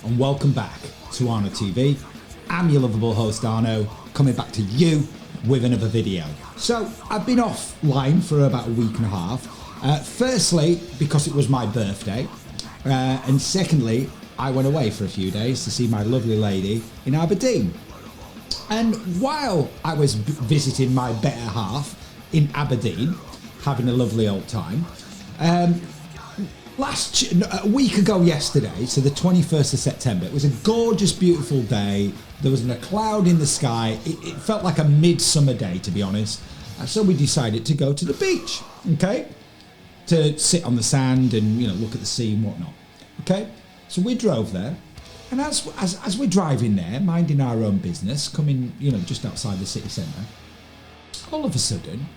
and welcome back to Arno TV. I'm your lovable host Arno, coming back to you with another video. So I've been offline for about a week and a half. Firstly, because it was my birthday, and secondly, I went away for a few days to see my lovely lady in Aberdeen. And while I was visiting my better half in Aberdeen, having a lovely old time, a week ago yesterday, so the 21st of September, it was a gorgeous, beautiful day. There wasn't a cloud in the sky. It felt like a midsummer day, to be honest. So we decided to go to the beach, okay? To sit on the sand and, look at the sea and whatnot, okay? So we drove there. And as we're driving there, minding our own business, coming, just outside the city centre, all of a sudden,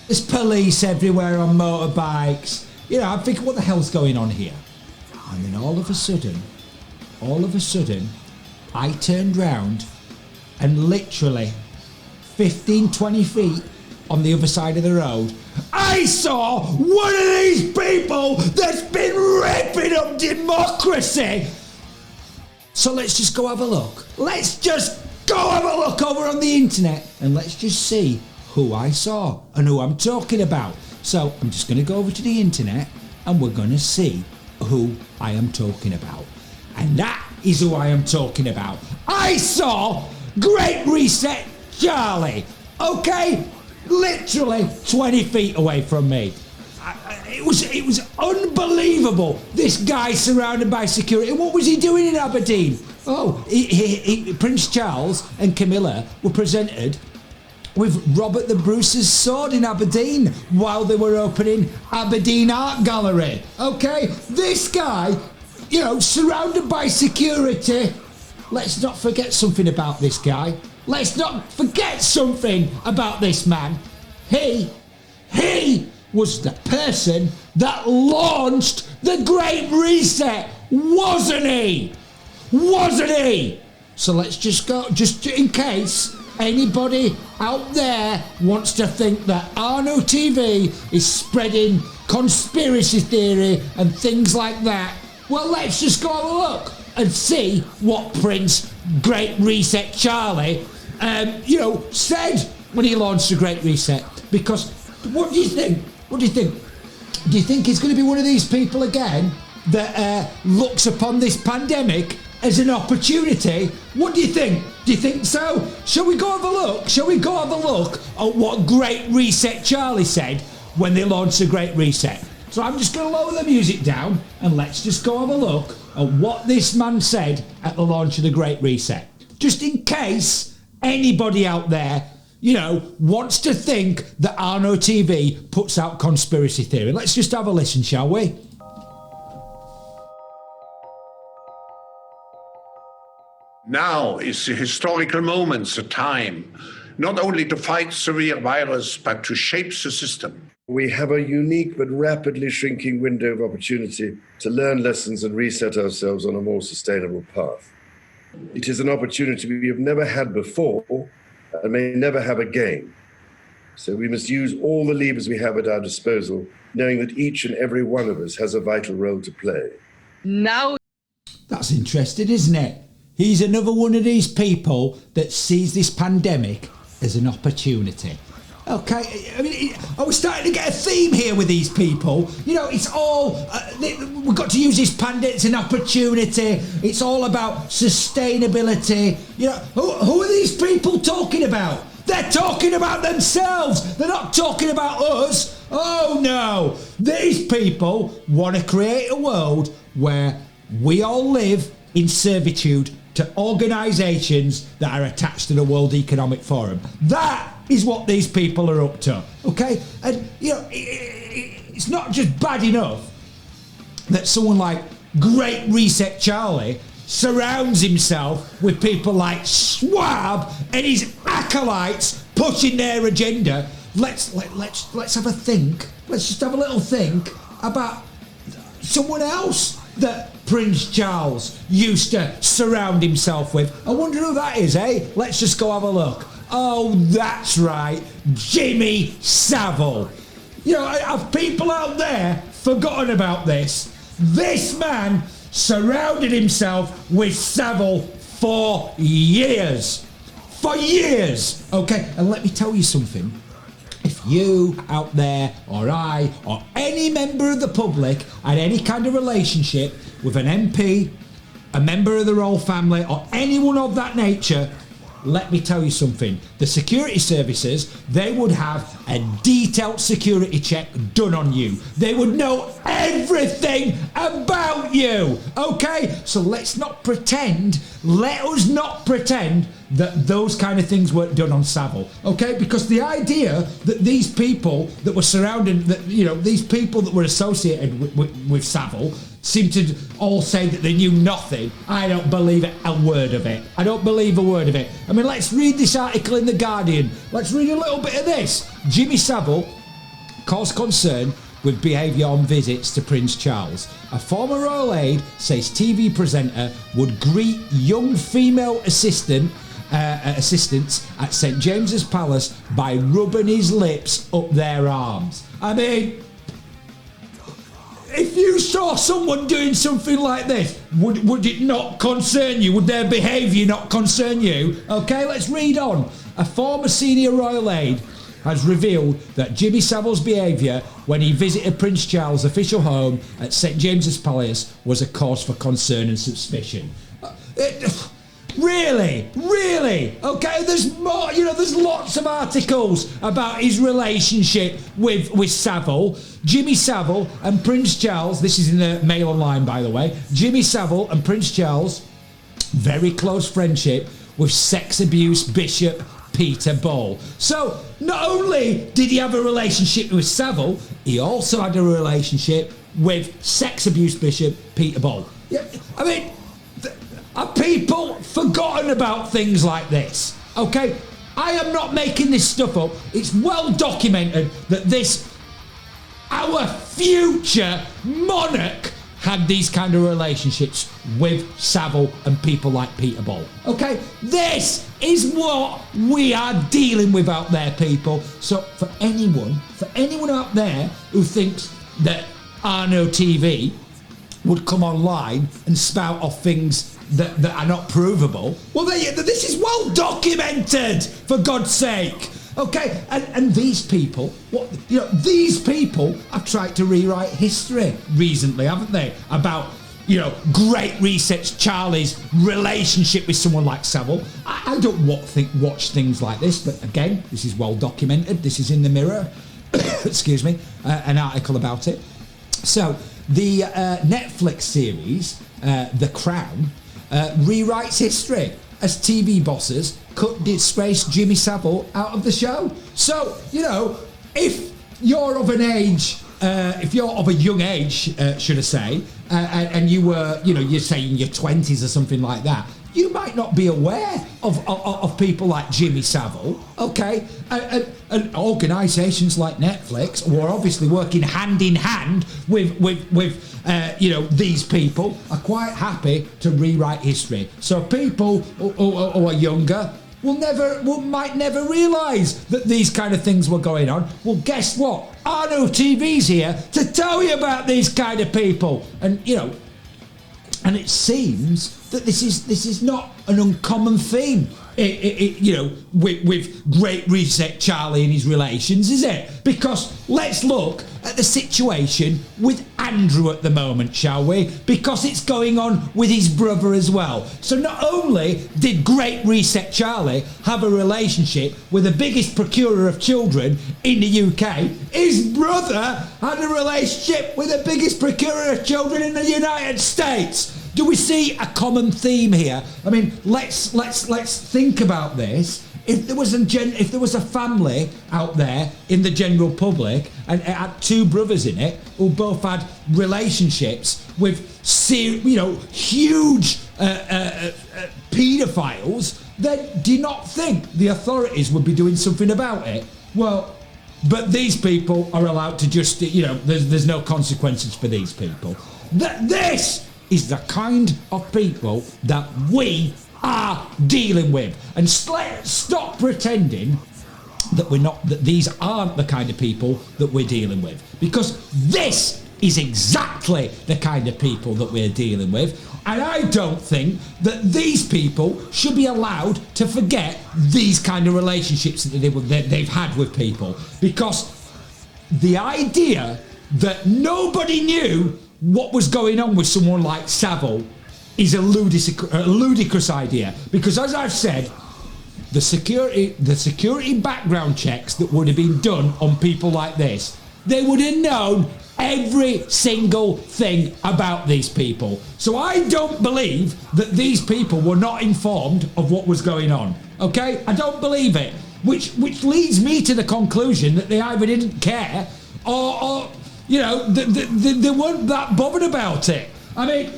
there's police everywhere on motorbikes. I'm thinking, what the hell's going on here? And then all of a sudden, I turned round and literally 15, 20 feet on the other side of the road, I saw one of these people that's been ripping up democracy. So let's just go have a look. Let's just go have a look over on the internet and let's just see who I saw and who I'm talking about. So I'm just going to go over to the internet and we're going to see who I am talking about. And that is who I am talking about. I saw Great Reset Charlie, okay? Literally 20 feet away from me. It was unbelievable. This guy surrounded by security. What was he doing in Aberdeen? Oh, Prince Charles and Camilla were presented with Robert the Bruce's sword in Aberdeen while they were opening Aberdeen Art Gallery. Okay, this guy, surrounded by security. Let's not forget something about this guy. Let's not forget something about this man. He was the person that launched the Great Reset, wasn't he? So let's just go, just in case anybody out there wants to think that Arno TV is spreading conspiracy theory and things like that. Well, let's just go have a look and see what Prince Great Reset Charlie, said when he launched the Great Reset. Because what do you think? Do you think he's going to be one of these people again that looks upon this pandemic as an opportunity? What do you think? Do you think so? Shall we go have a look at what Great Reset Charlie said when they launched the Great Reset? So I'm just going to lower the music down and let's just go have a look at what this man said at the launch of the Great Reset. Just in case anybody out there wants to think that Arno TV puts out conspiracy theory. Let's just have a listen, shall we? Now is the historical moment, the time, not only to fight the real virus, but to shape the system. We have a unique but rapidly shrinking window of opportunity to learn lessons and reset ourselves on a more sustainable path. It is an opportunity we have never had before and may never have again. So we must use all the levers we have at our disposal, knowing that each and every one of us has a vital role to play. Now, that's interesting, isn't it? He's another one of these people that sees this pandemic as an opportunity. Okay, I mean, we're starting to get a theme here with these people. It's all, we've got to use this pandemic as an opportunity. It's all about sustainability. Who are these people talking about? They're talking about themselves. They're not talking about us. Oh no, these people want to create a world where we all live in servitude to organisations that are attached to the World Economic Forum. That is what these people are up to, okay? And, it's not just bad enough that someone like Great Reset Charlie surrounds himself with people like Schwab and his acolytes pushing their agenda. Let's have a think. Let's just have a little think about someone else that Prince Charles used to surround himself with. I wonder who that is, eh? Let's just go have a look. Oh, that's right, Jimmy Savile. Have people out there forgotten about this? This man surrounded himself with Savile for years. For years, okay? And let me tell you something. If you out there, or I, or any member of the public had any kind of relationship with an MP, a member of the royal family, or anyone of that nature, let me tell you something. The security services, they would have a detailed security check done on you. They would know everything about you, okay? So let's not pretend, let us not pretend that those kind of things weren't done on Savile, okay? Because the idea that these people that were surrounding, that these people that were associated with Savile seem to all say that they knew nothing. I don't believe a word of it. I don't believe a word of it. I mean, let's read this article in The Guardian. Let's read a little bit of this. Jimmy Savile caused concern with behaviour on visits to Prince Charles. A former royal aide says TV presenter would greet young female assistants at St James's Palace by rubbing his lips up their arms. I mean, if you saw someone doing something like this, would it not concern you? Would their behaviour not concern you? Okay, let's read on. A former senior royal aide has revealed that Jimmy Savile's behaviour when he visited Prince Charles' official home at St James's Palace was a cause for concern and suspicion. Really? Okay, there's more, there's lots of articles about his relationship with Savile. Jimmy Savile and Prince Charles, this is in the Mail Online, by the way. Jimmy Savile and Prince Charles, very close friendship with sex abuse Bishop Peter Ball. So, not only did he have a relationship with Savile, he also had a relationship with sex abuse Bishop Peter Ball. Yeah, I mean, are people forgotten about things like this? Okay, I am not making this stuff up. It's well documented that our future monarch had these kind of relationships with Savile and people like Peter Ball. Okay, this is what we are dealing with out there, people. So for anyone out there who thinks that Arno TV would come online and spout off things that are not provable, well, this is well documented, for God's sake. Okay, and these people, these people have tried to rewrite history recently, haven't they? About, Great Reset's Charlie's relationship with someone like Savile. I don't watch things like this, but again, this is well documented. This is in the Mirror, excuse me, an article about it. So the Netflix series, The Crown, rewrites history as TV bosses cut disgraced Jimmy Savile out of the show. So, if you're of an age, if you're of a young age, should I say, and you were, you're saying your 20s or something like that, you might not be aware of people like Jimmy Savile, okay? And organisations like Netflix, who are obviously working hand in hand with these people, are quite happy to rewrite history. So people who are younger might never realise that these kind of things were going on. Well, guess what? Arno TV's here to tell you about these kind of people, and and it seems that this is not an uncommon theme, with Great Reset Charlie and his relations, is it? Because let's look at the situation with Andrew at the moment, shall we? Because it's going on with his brother as well. So not only did Great Reset Charlie have a relationship with the biggest procurer of children in the UK, his brother had a relationship with the biggest procurer of children in the United States. Do we see a common theme here? I mean, let's think about this. If there was a family out there in the general public and it had two brothers in it who both had relationships with huge paedophiles, then do you not think the authorities would be doing something about it? Well, but these people are allowed to just, there's no consequences for these people. This is the kind of people that we are dealing with, and stop pretending that these aren't the kind of people that we're dealing with, because this is exactly the kind of people that we're dealing with. And I don't think that these people should be allowed to forget these kind of relationships that they've had with people. Because the idea that nobody knew what was going on with someone like Savile is a ludicrous idea. Because as I've said, the security background checks that would have been done on people like this, they would have known every single thing about these people. So I don't believe that these people were not informed of what was going on. Okay? I don't believe it. Which leads me to the conclusion that they either didn't care or you know, they weren't that bothered about it. I mean,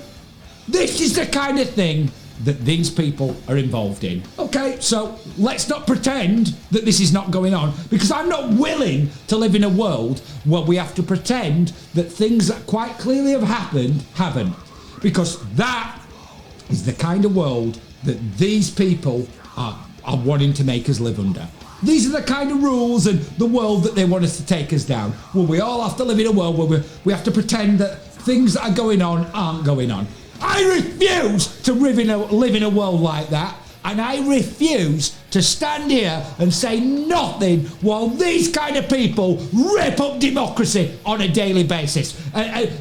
this is the kind of thing that these people are involved in. Okay, so let's not pretend that this is not going on, because I'm not willing to live in a world where we have to pretend that things that quite clearly have happened haven't, because that is the kind of world that these people are wanting to make us live under. These are the kind of rules and the world that they want us to take us down, where we all have to live in a world where we have to pretend that things that are going on aren't going on. I refuse to live in a world like that, and I refuse to stand here and say nothing while these kind of people rip up democracy on a daily basis.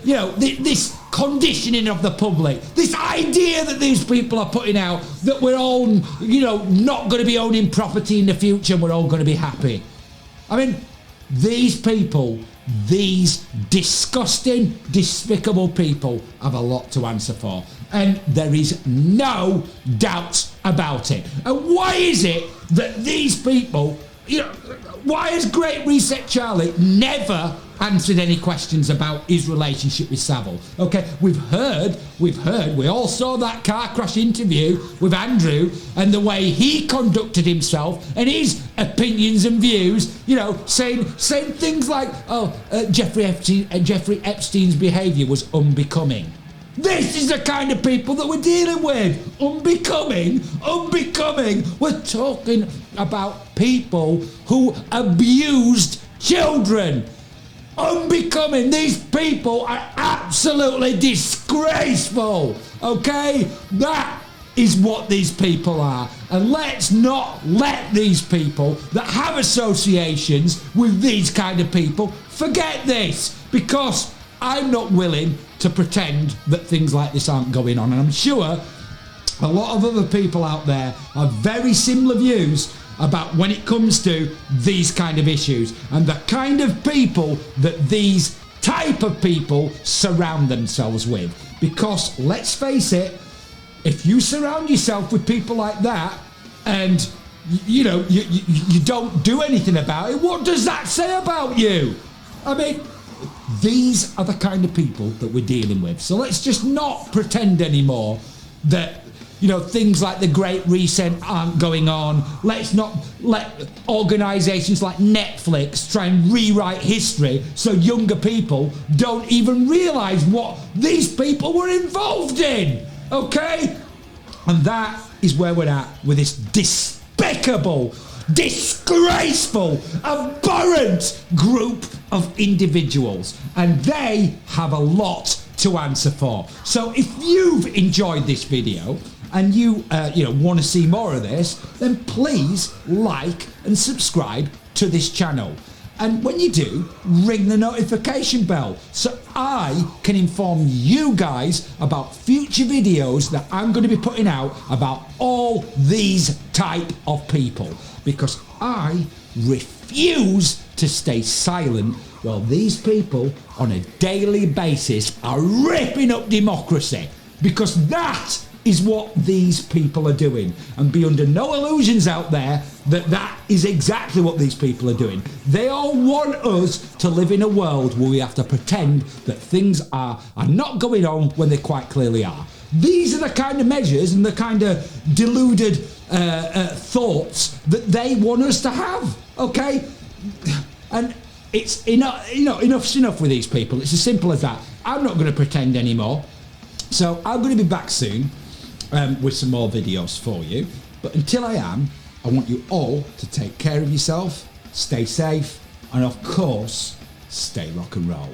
You know, this conditioning of the public, this idea that these people are putting out that we're all, you know, not going to be owning property in the future and we're all going to be happy. I mean, these people, these disgusting, despicable people have a lot to answer for. And there is no doubt about it. And why is it that these people, you know, why has Great Reset Charlie never answered any questions about his relationship with Savile? Okay, we've heard, we all saw that car crash interview with Andrew and the way he conducted himself and his opinions and views, you know, saying things like, Jeffrey Epstein's behaviour was unbecoming. This is the kind of people that we're dealing with. Unbecoming. We're talking about people who abused children. Unbecoming. These people are absolutely disgraceful. Okay? That is what these people are. And let's not let these people that have associations with these kind of people forget this, because I'm not willing to pretend that things like this aren't going on. And I'm sure a lot of other people out there have very similar views about when it comes to these kind of issues and the kind of people that these type of people surround themselves with. Because let's face it, if you surround yourself with people like that and you know you don't do anything about it, what does that say about you? I mean, these are the kind of people that we're dealing with. So let's just not pretend anymore that, you know, things like the Great Reset aren't going on. Let's not let organisations like Netflix try and rewrite history so younger people don't even realise what these people were involved in. Okay? And that is where we're at with this despicable, disgraceful, abhorrent group of individuals, and they have a lot to answer for. So if you've enjoyed this video and you want to see more of this, then please like and subscribe to this channel. And when you do, ring the notification bell so I can inform you guys about future videos that I'm going to be putting out about all these type of people, because I refuse to stay silent while these people on a daily basis are ripping up democracy, because that is what these people are doing. And be under no illusions out there that that is exactly what these people are doing. They all want us to live in a world where we have to pretend that things are not going on when they quite clearly are. These are the kind of measures and the kind of deluded thoughts that they want us to have. Okay? And it's enough's enough with these people. It's as simple as that. I'm not going to pretend anymore. So I'm going to be back soon with some more videos for you. But until I am, I want you all to take care of yourself, stay safe, and of course, stay rock and roll.